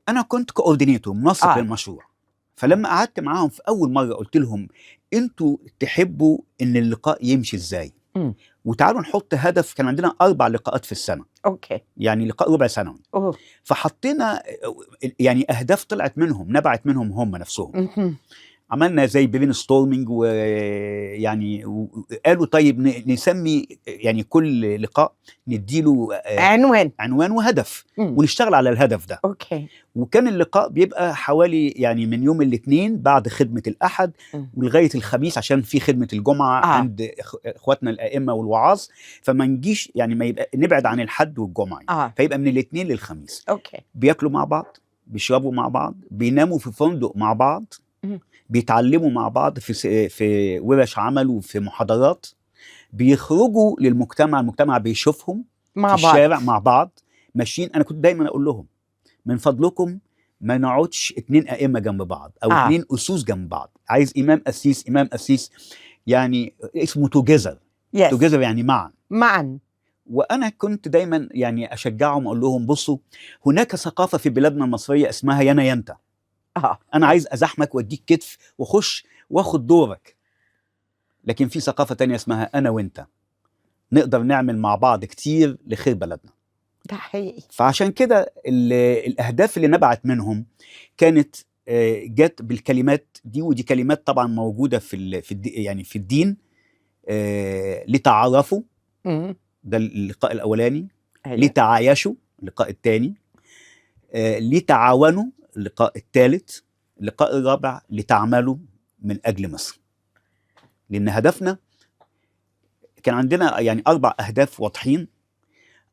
انا كنت كوردينيتور منسق آه. للمشروع. فلما قعدت معاهم في اول مره قلت لهم انتوا تحبوا ان اللقاء يمشي ازاي، وتعالوا نحط هدف. كان عندنا 4 لقاءات في السنه، اوكي، يعني لقاء ربع سنوي. أوه. فحطينا يعني اهداف طلعت منهم، نبعت منهم هم نفسهم. مهم. عملنا زي برين ستورمنج، ويعني قالوا طيب نسمي يعني كل لقاء نديله عنوان وهدف، ونشتغل على الهدف ده. اوكي. وكان اللقاء بيبقى حوالي يعني من يوم الاثنين بعد خدمة الأحد ولغاية الخميس، عشان في خدمة الجمعة عند إخواتنا الأئمة والوعاظ، فما نجيش يعني ما يبقى نبعد عن الحد والجمعة. فيبقى من الاثنين للخميس. اوكي. بياكلوا مع بعض، بيشربوا مع بعض، بيناموا في فندق مع بعض، بيتعلموا مع بعض في ورش عمل وفي محاضرات، بيخرجوا للمجتمع، المجتمع بيشوفهم مع في بعض. الشارع مع بعض ماشيين. أنا كنت دايما أقول لهم من فضلكم ما نقعدش 2 أئمة جنب بعض أو 2 أسوس جنب بعض. عايز إمام أسيس، إمام أسيس، يعني اسمه توجذر. توجذر يعني معا. وأنا كنت دايما يعني أشجعهم، أقول لهم بصوا، هناك ثقافة في بلادنا المصرية اسمها يانا ينتا. أنا عايز أزحمك وأديك كتف وخش واخد دورك. لكن في ثقافة تانية اسمها أنا وأنت، نقدر نعمل مع بعض كتير لخير بلدنا. ده حقيقي. فعشان كده الأهداف اللي نبعت منهم كانت جت بالكلمات دي، ودي كلمات طبعا موجودة يعني في الدين. لتعارفوا، ده اللقاء الأولاني. لتعايشوا، اللقاء الثاني. لتعاونوا، اللقاء الثالث. اللقاء الرابع لتعملوا من أجل مصر. لأن هدفنا كان عندنا يعني 4 أهداف واضحين.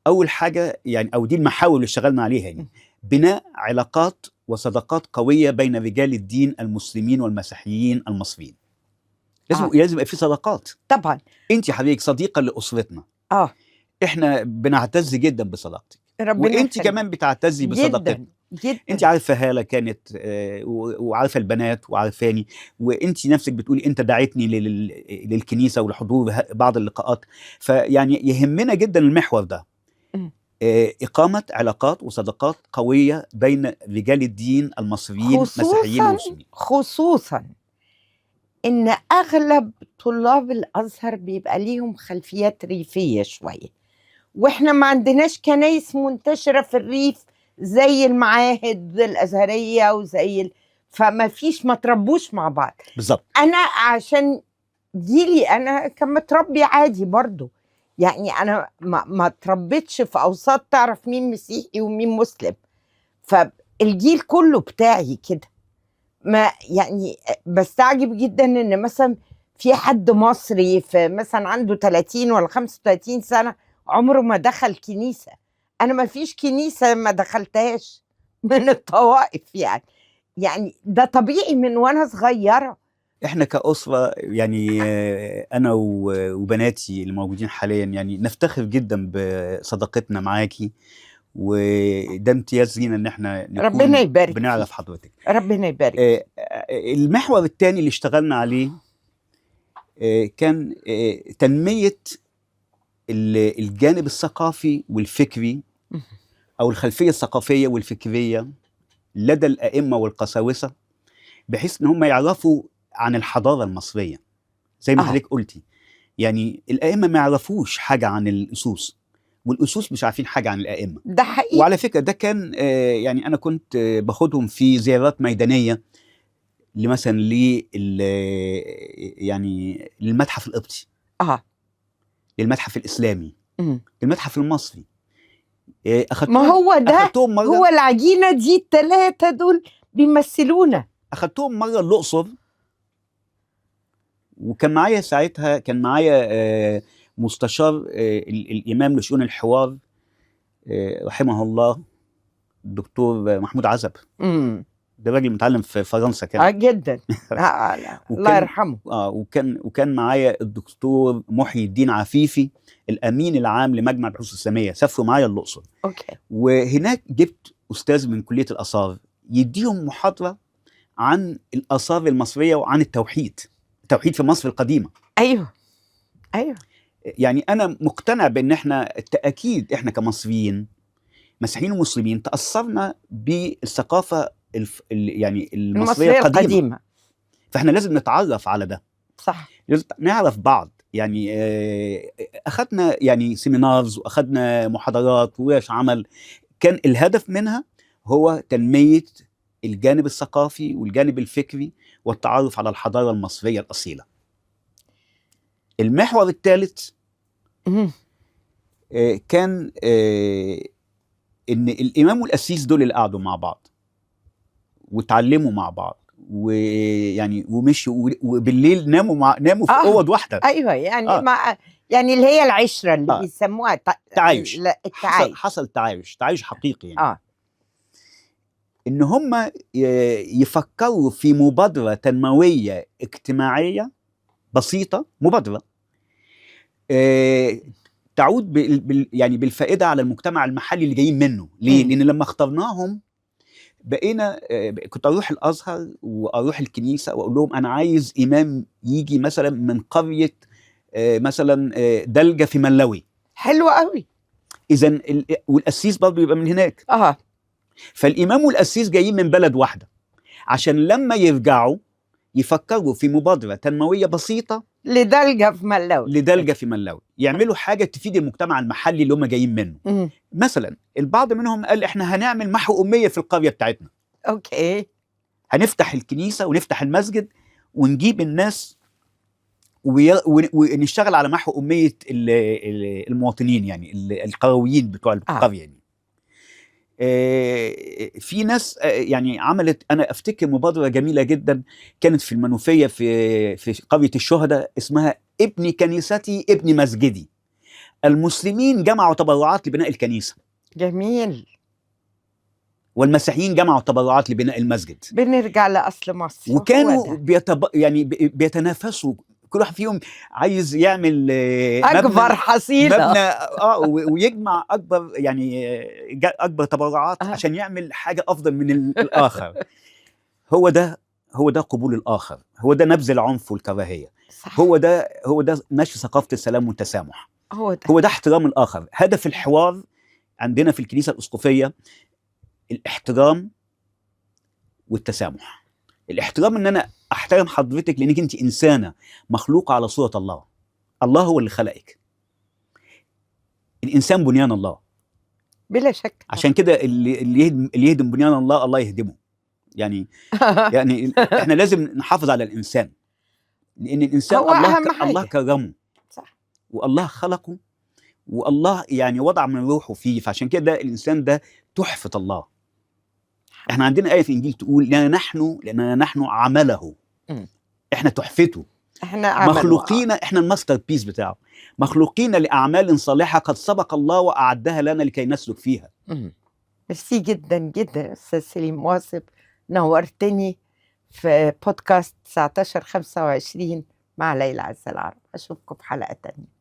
أول حاجة يعني، أو دي المحاور اللي اشتغلنا عليها، يعني بناء علاقات وصداقات قوية بين رجال الدين المسلمين والمسيحيين المصريين. لازم يبقى في صداقات. طبعا أنت يا حبيبك صديقة لأسرتنا. إحنا بنعتز جدا بصداقتك، وأنت كمان بتعتزي بصداقتنا جدا. انت عارفه هاله كانت وعارفه البنات وعارفاني، وانت نفسك بتقولي انت دعيتني للكنيسه ولحضور بعض اللقاءات. فيعني يهمنا جدا المحور ده، اقامه علاقات وصداقات قويه بين رجال الدين المصريين مسيحيين ومسلمين. خصوصا ان اغلب طلاب الازهر بيبقى ليهم خلفيات ريفيه شويه، واحنا ما عندناش كنايس منتشره في الريف زي المعاهد الازهريه وزي فما فيش، ما تربوش مع بعض. بالظبط. انا عشان جيلي انا كان متربي عادي برضو، يعني انا ما تربيتش في اوساط تعرف مين مسيحي ومين مسلم، فالجيل كله بتاعي كده. ما يعني بستعجب جدا ان مثلا في حد مصري في مثلا عنده 30 ولا 35 سنه عمره ما دخل كنيسه. انا ما فيش كنيسه ما دخلتهاش من الطوائف، يعني ده طبيعي من وانا صغيره. احنا كأسرة يعني انا وبناتي اللي موجودين حاليا يعني نفتخر جدا بصداقتنا معاكي، وده امتياز لينا ان احنا نكون ربنا يبارك بنعرف فيك. حضرتك. ربنا يبارك. المحور الثاني اللي اشتغلنا عليه كان تنمية الجانب الثقافي والفكري، او الخلفية الثقافية والفكرية لدى الأئمة والقساوسة، بحيث ان هم يعرفوا عن الحضارة المصرية. زي ما حضرتك قلتي، يعني الأئمة ما يعرفوش حاجة عن الأسوس، والأسوس مش عارفين حاجة عن الأئمة. ده حقيقي. وعلى فكرة ده كان يعني أنا كنت باخدهم في زيارات ميدانية مثلا يعني للمتحف القبطي، للمتحف الإسلامي، للمتحف المصري. ما هو ده هو العجينة دي، ال3 دول بيمثلونا. أخدتهم مرة الأقصر، وكان معايا ساعتها مستشار الإمام لشؤون الحوار رحمه الله، الدكتور محمود عزب. ده راجل متعلم في فرنسا كان. جدا. الله يرحمه. وكان معايا الدكتور محي الدين عفيفي، الأمين العام لمجمع البحوث الإسلامية. سافروا معايا الأقصر. وهناك جبت أستاذ من كلية الآثار يديهم محاضرة عن الآثار المصرية وعن التوحيد في مصر القديمة. أيوه. يعني أنا مقتنع بأن احنا أكيد احنا كمصريين مسيحيين ومسلمين تاثرنا بالثقافه يعني المصريه المصرية القديمه، القديمة. فاحنا لازم نتعرف على ده، صح. لازم نعرف بعض. يعني اخذنا يعني سيمينارز واخذنا محاضرات وورش عمل، كان الهدف منها هو تنميه الجانب الثقافي والجانب الفكري والتعرف على الحضاره المصريه الاصيله. المحور الثالث مم. كان ان الامام والقسيس دول اللي قعدوا مع بعض وتعلموا مع بعض، ويعني ومشوا وبالليل ناموا في اوض واحده. ايوه يعني يعني اللي هي العشره اللي بيسموها تعايش. التعايش. حصل تعايش حقيقي يعني. ان هم يفكروا في مبادره تنمويه اجتماعيه بسيطه، مبادره تعود يعني بالفائده على المجتمع المحلي اللي جايين منه. ليه؟ لان لما اخترناهم بقينا كنت اروح الازهر واروح الكنيسه واقول لهم انا عايز امام يجي مثلا من قريه مثلا دلجه في ملوي. حلو قوي. اذا والقسيس برضه يبقى من هناك. فالامام والقسيس جايين من بلد واحده، عشان لما يرجعوا يفكروا في مبادره تنمويه بسيطه لدلجه في ملوي، يعملوا حاجه تفيد المجتمع المحلي اللي هم جايين منه. مثلا البعض منهم قال احنا هنعمل محو اميه في القريه بتاعتنا. اوكي. هنفتح الكنيسه ونفتح المسجد ونجيب الناس ونشتغل على محو اميه المواطنين، يعني القرويين بتوع القريه يعني. في ناس يعني عملت، انا افتكر مبادره جميله جدا كانت في المنوفيه في قريه الشهداء، اسمها ابني كنيستي ابني مسجدي. المسلمين جمعوا تبرعات لبناء الكنيسه. جميل. والمسيحيين جمعوا تبرعات لبناء المسجد. بنرجع لاصل مصر. وكانوا يعني بيتنافسوا، كل واحد فيهم عايز يعمل اكبر حصيله مبنى ويجمع اكبر يعني اكبر تبرعات عشان يعمل حاجه افضل من الاخر. هو ده قبول الاخر، هو ده نبذ العنف والكراهيه. صح. هو ده نشر ثقافه السلام والتسامح. هو ده احترام الاخر. هدف الحوار عندنا في الكنيسه الاسقفيه الاحترام والتسامح. الاحترام ان انا احترم حضرتك لانك انت انسانه مخلوقه على صوره الله. الله هو اللي خلقك. الانسان بنيان الله بلا شك. عشان كده اللي يهدم بنيان الله الله يهدمه. يعني يعني احنا لازم نحافظ على الانسان، لان الانسان الله كرمه. صح. والله خلقه، والله يعني وضع من روحه فيه. فعشان كده الانسان ده تحفه الله. احنا عندنا آية في الإنجيل تقول لأننا نحن عمله. احنا تحفته، احنا مخلوقين، احنا الماستر بيس بتاعه، مخلوقين لأعمال صالحة قد سبق الله وأعدها لنا لكي نسلك فيها. ميرسي جدا جدا أستاذ سليم واصف، نورتني في بودكاست 1925 مع ليلى عز العرب. أشوفكم في حلقة تانية.